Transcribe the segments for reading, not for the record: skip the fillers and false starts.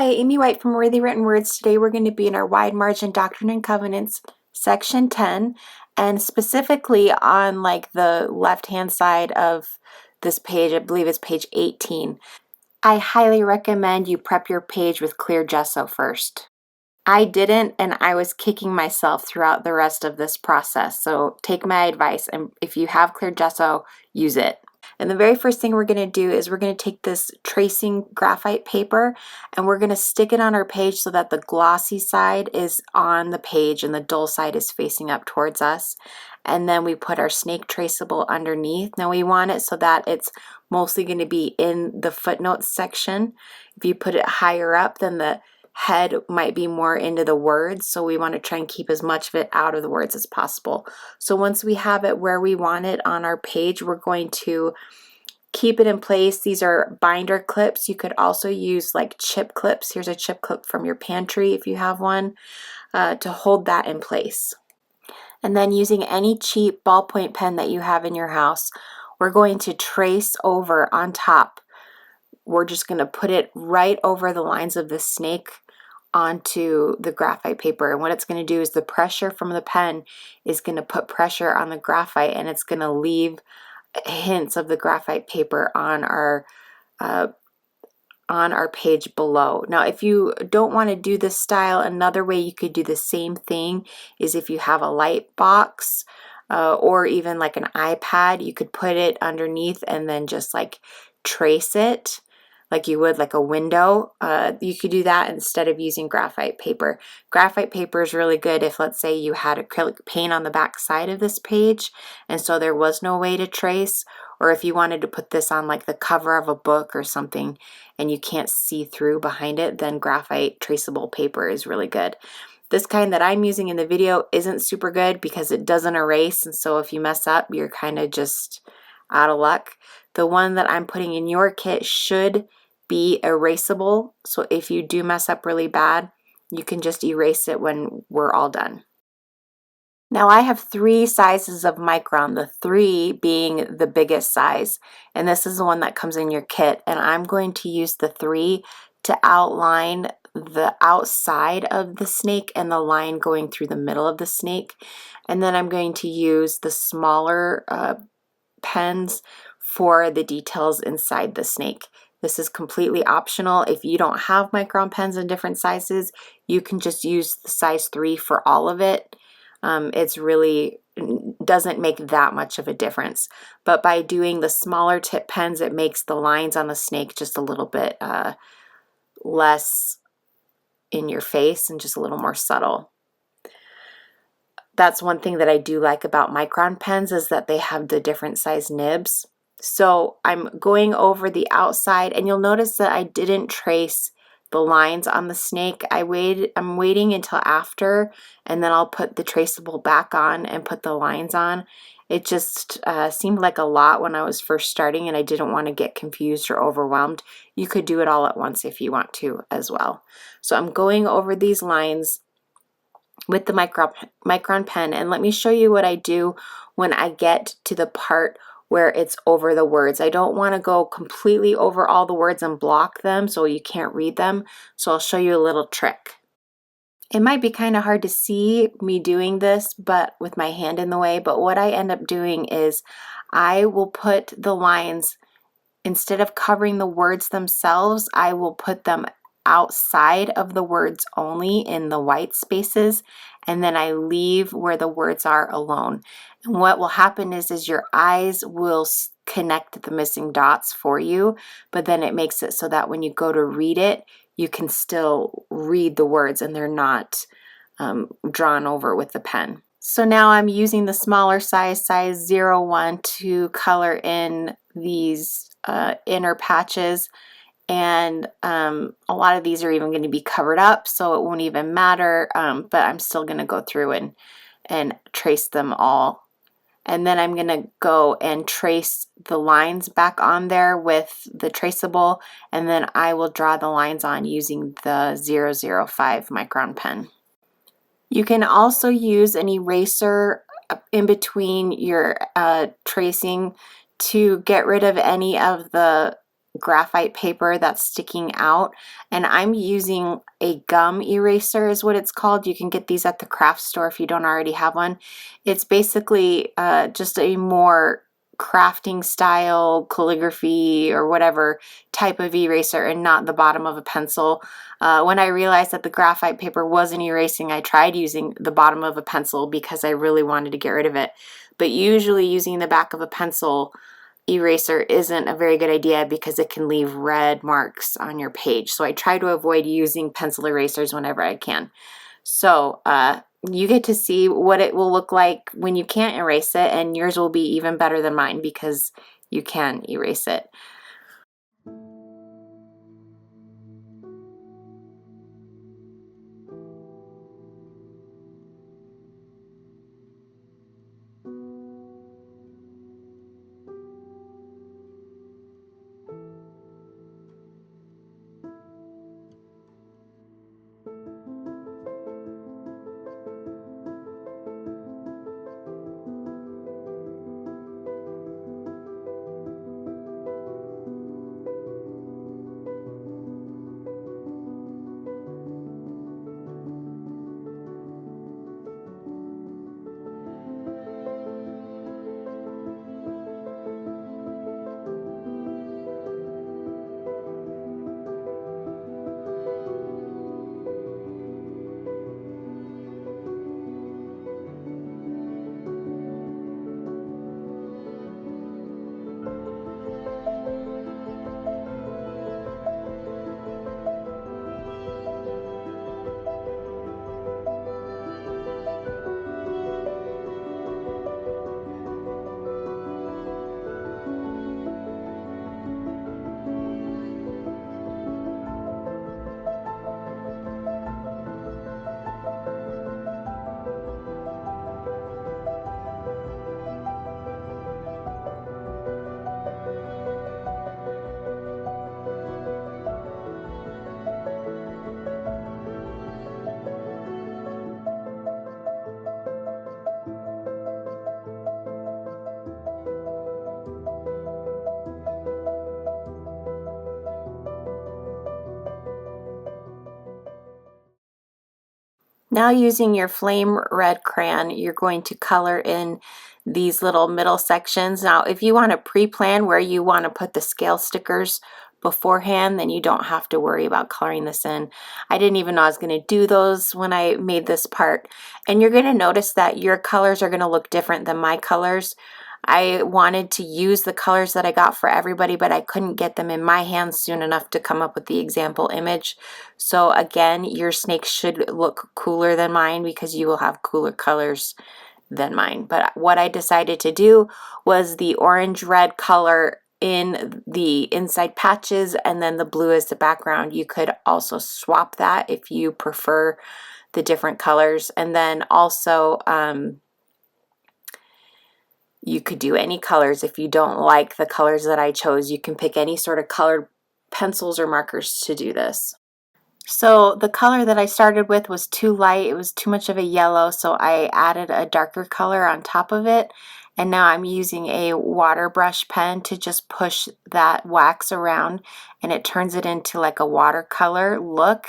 Hi, Amy White from Worthy Written Words. Today we're going to be in our wide margin Doctrine and Covenants, section 10, and specifically on like the left-hand side of this page. I believe it's page 18. I highly recommend you prep your page with clear gesso first. I didn't, and I was kicking myself throughout the rest of this process, so take my advice, and if you have clear gesso, use it. And the very first thing we're going to do is we're going to take this tracing graphite paper and we're going to stick it on our page so that the glossy side is on the page and the dull side is facing up towards us. And then we put our snake traceable underneath. Now we want it so that it's mostly going to be in the footnotes section. If you put it higher up, then the head might be more into the words, so we want to try and keep as much of it out of the words as possible. So once we have it where we want it on our page, we're going to keep it in place. These are binder clips. You could also use like chip clips. Here's a chip clip from your pantry if you have one, to hold that in place. And then using any cheap ballpoint pen that you have in your house, we're going to trace over on top. We're just going to put it right over the lines of the snake onto the graphite paper, and what it's going to do is the pressure from the pen is going to put pressure on the graphite, and it's going to leave hints of the graphite paper on our page below. Now if you don't want to do this style, another way you could do the same thing is if you have a light box or even like an iPad, you could put it underneath and then just like trace it like you would like a window. You could do that instead of using graphite paper. Graphite paper is really good if, let's say, you had acrylic paint on the back side of this page and so there was no way to trace, or if you wanted to put this on like the cover of a book or something and you can't see through behind it, then graphite traceable paper is really good. This kind that I'm using in the video isn't super good because it doesn't erase, and so if you mess up, you're kind of just out of luck. The one that I'm putting in your kit should be erasable, so if you do mess up really bad, you can just erase it when we're all done. Now I have 3 sizes of Micron, the 3 being the biggest size, and this is the one that comes in your kit, and I'm going to use the 3 to outline the outside of the snake and the line going through the middle of the snake, and then I'm going to use the smaller pens for the details inside the snake. This is completely optional. If you don't have Micron pens in different sizes, you can just use the size 3 for all of it. It's really doesn't make that much of a difference. But by doing the smaller tip pens, it makes the lines on the snake just a little bit less in your face and just a little more subtle. That's one thing that I do like about Micron pens, is that they have the different size nibs. So I'm going over the outside, and you'll notice that I didn't trace the lines on the snake. I'm waiting until after, and then I'll put the traceable back on and put the lines on. It just seemed like a lot when I was first starting, and I didn't want to get confused or overwhelmed. You could do it all at once if you want to as well. So I'm going over these lines with the Micron pen, and let me show you what I do when I get to the part where it's over the words. I don't want to go completely over all the words and block them so you can't read them, so I'll show you a little trick. It might be kind of hard to see me doing this but with my hand in the way, but what I end up doing is I will put the lines, instead of covering the words themselves, I will put them outside of the words only in the white spaces, and then I leave where the words are alone. And what will happen is your eyes will connect the missing dots for you, but then it makes it so that when you go to read it, you can still read the words and they're not drawn over with the pen. So now I'm using the smaller size 01, to color in these inner patches. And a lot of these are even going to be covered up, so it won't even matter, but I'm still going to go through and trace them all. And then I'm going to go and trace the lines back on there with the traceable, and then I will draw the lines on using the 005 Micron pen. You can also use an eraser in between your tracing to get rid of any of the graphite paper that's sticking out, and I'm using a gum eraser is what it's called. You can get these at the craft store if you don't already have one. It's basically just a more crafting style, calligraphy or whatever type of eraser, and not the bottom of a pencil. When I realized that the graphite paper wasn't erasing, I tried using the bottom of a pencil because I really wanted to get rid of it. But usually using the back of a pencil eraser isn't a very good idea because it can leave red marks on your page. So I try to avoid using pencil erasers whenever I can. So you get to see what it will look like when you can't erase it, and yours will be even better than mine because you can erase it. Now using your flame red crayon, you're going to color in these little middle sections. Now if you want to pre-plan where you want to put the scale stickers beforehand, then you don't have to worry about coloring this in. I didn't even know I was going to do those when I made this part. And you're going to notice that your colors are going to look different than my colors. I wanted to use the colors that I got for everybody, but I couldn't get them in my hands soon enough to come up with the example image. So again, your snake should look cooler than mine because you will have cooler colors than mine. But what I decided to do was the orange-red color in the inside patches and then the blue as the background. You could also swap that if you prefer the different colors. And then also you could do any colors. If you don't like the colors that I chose, you can pick any sort of colored pencils or markers to do this. So the color that I started with was too light. It was too much of a yellow, so I added a darker color on top of it. And now I'm using a water brush pen to just push that wax around, and it turns it into like a watercolor look.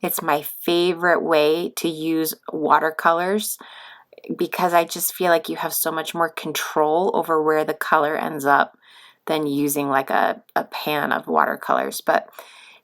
It's my favorite way to use watercolors because I just feel like you have so much more control over where the color ends up than using like a pan of watercolors. But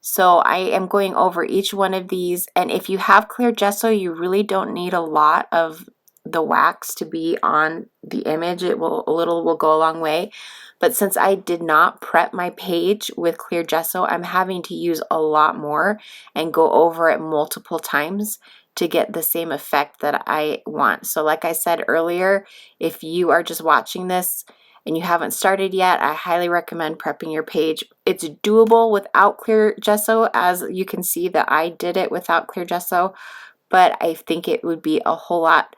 so I am going over each one of these, and if you have clear gesso, you really don't need a lot of the wax to be on the image. A little will go a long way. But since I did not prep my page with clear gesso, I'm having to use a lot more and go over it multiple times to get the same effect that I want. So like I said earlier, if you are just watching this and you haven't started yet, I highly recommend prepping your page. It's doable without clear gesso, as you can see that I did it without clear gesso, but I think it would be a whole lot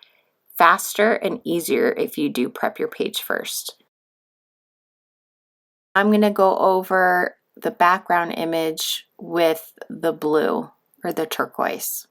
faster and easier if you do prep your page first. I'm going to go over the background image with the blue or the turquoise.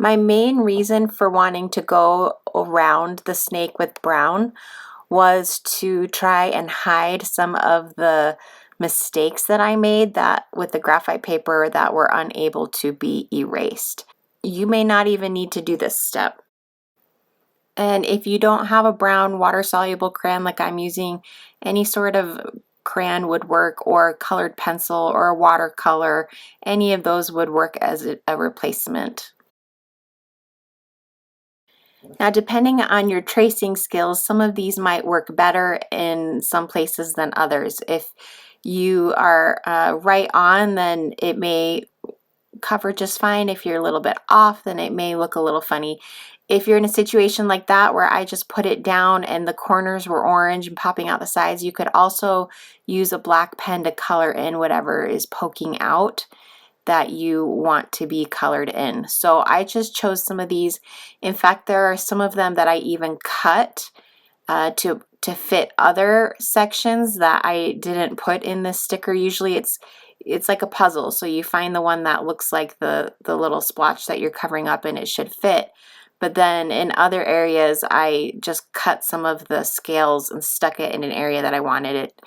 My main reason for wanting to go around the snake with brown was to try and hide some of the mistakes that I made that with the graphite paper that were unable to be erased. You may not even need to do this step. And if you don't have a brown water-soluble crayon like I'm using, any sort of crayon would work, or colored pencil or a watercolor, any of those would work as a replacement. Now, depending on your tracing skills, some of these might work better in some places than others. If you are right on, then it may cover just fine. If you're a little bit off, then it may look a little funny. If you're in a situation like that where I just put it down and the corners were orange and popping out the sides, you could also use a black pen to color in whatever is poking out that you want to be colored in. So I just chose some of these. In fact, there are some of them that I even cut to fit other sections that I didn't put in this sticker. Usually it's like a puzzle, so you find the one that looks like the little splotch that you're covering up and it should fit. But then in other areas, I just cut some of the scales and stuck it in an area that I wanted it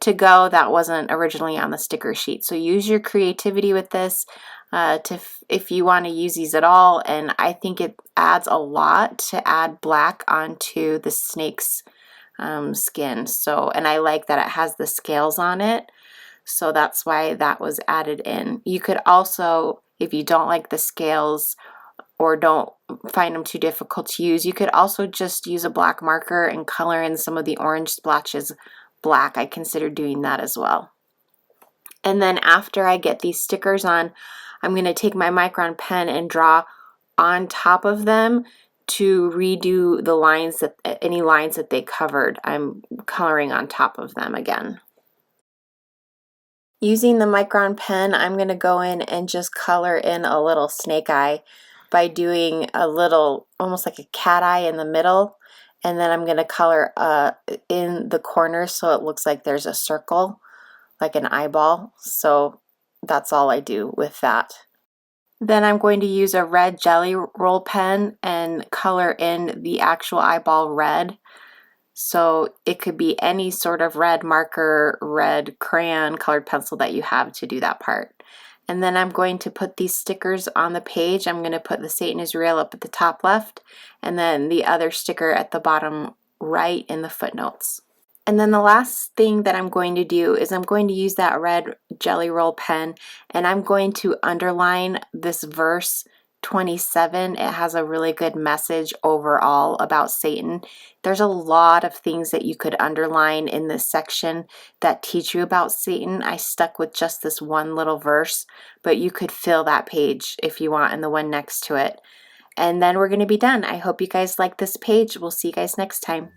to go that wasn't originally on the sticker sheet. So use your creativity with this if you want to use these at all. And I think it adds a lot to add black onto the snake's skin. So, and I like that it has the scales on it. So that's why that was added in. You could also, if you don't like the scales or don't find them too difficult to use, you could also just use a black marker and color in some of the orange splotches black. I consider doing that as well. And then after I get these stickers on, I'm going to take my Micron pen and draw on top of them to redo the lines, that any lines that they covered. I'm coloring on top of them again. Using the Micron pen, I'm going to go in and just color in a little snake eye by doing a little, almost like a cat eye in the middle. And then I'm going to color in the corners so it looks like there's a circle, like an eyeball. So that's all I do with that. Then I'm going to use a red jelly roll pen and color in the actual eyeball red. So it could be any sort of red marker, red crayon, colored pencil that you have to do that part. And then I'm going to put these stickers on the page. I'm going to put the Satan is real up at the top left, and then the other sticker at the bottom right in the footnotes. And then the last thing that I'm going to do is I'm going to use that red jelly roll pen, and I'm going to underline this verse 27. It has a really good message overall about Satan. There's a lot of things that you could underline in this section that teach you about Satan. I stuck with just this one little verse, but you could fill that page if you want and the one next to it. And then we're going to be done. I hope you guys like this page. We'll see you guys next time.